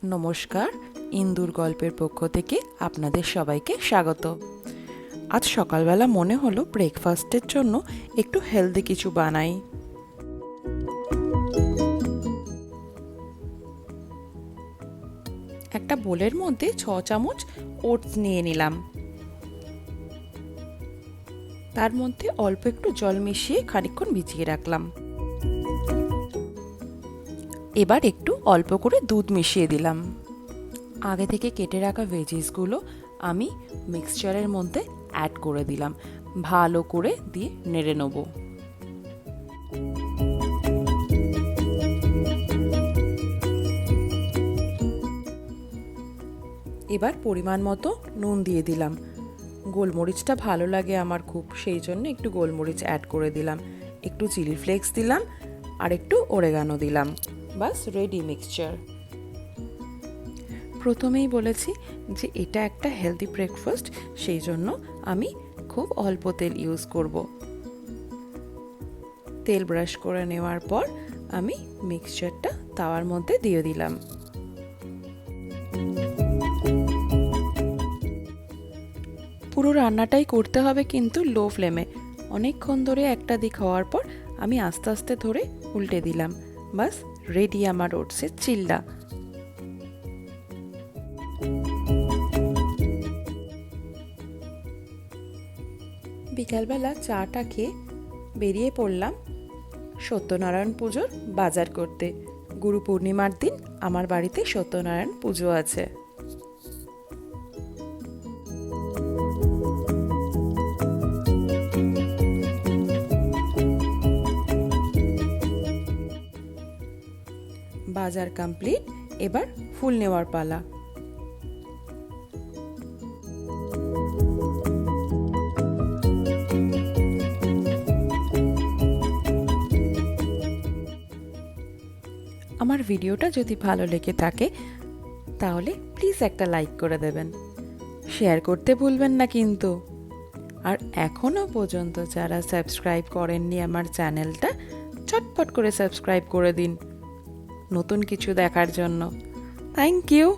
নমস্কার, ইন্দুর গল্পের পক্ষ থেকে আপনাদের সবাইকে স্বাগত। আজ সকালবেলা মনে হলো ব্রেকফাস্টের জন্য একটু হেলদি কিছু বানাই। একটা বোলের মধ্যে 6 চামচ ওটস নিয়ে নিলাম। তার মধ্যে অল্প একটু জল মিশিয়ে খানিকক্ষণ ভিজিয়ে রাখলাম। এবার একটু অল্প করে দুধ মিশিয়ে দিলাম। আগে থেকে কেটে রাখা ভেজিসগুলো আমি মিক্সচারের মধ্যে অ্যাড করে দিলাম। ভালো করে দিয়ে নেড়ে নেব। এবার পরিমাণ মতো নুন দিয়ে দিলাম। গোলমরিচটা ভালো লাগে আমার খুব, সেই জন্য একটু গোলমরিচ অ্যাড করে দিলাম। একটু চিলি ফ্লেক্স দিলাম আর একটু অরেগানো দিলাম। বাস রেডি মিক্সচার। প্রথমেই বলেছি যে এটা একটা হেলদি ব্রেকফাস্ট, সেই জন্য আমি খুব অল্প তেল ইউজ করব। তেল ব্রাশ করে নেওয়ার পর আমি মিক্সচারটা তাওয়ার মধ্যে দিয়ে দিলাম। পুরো রান্নাটাই করতে হবে কিন্তু লো ফ্লেমে। অনেকক্ষণ ধরে একটা দিক হওয়ার পর আমি আস্তে আস্তে ধরে উল্টে দিলাম। বাস রেডি আমার ওটসের চিল্লা। বিকালবেলা চাটা খেয়ে বেরিয়ে পড়লাম সত্যনারায়ণ পুজোর বাজার করতে। গুরু পূর্ণিমার দিন আমার বাড়িতে সত্যনারায়ণ পুজো আছে। বাজার কমপ্লিট, এবার ফুল নেওয়ার পালা। আমার ভিডিওটা যদি ভালো লেগে থাকে তাহলে প্লিজ একটা লাইক করে দেবেন, শেয়ার করতে ভুলবেন না কিন্তু। আর এখনও পর্যন্ত যারা সাবস্ক্রাইব করেননি আমার চ্যানেলটা, চটপট করে সাবস্ক্রাইব করে দিন নতুন কিছু দেখার জন্য। Thank you.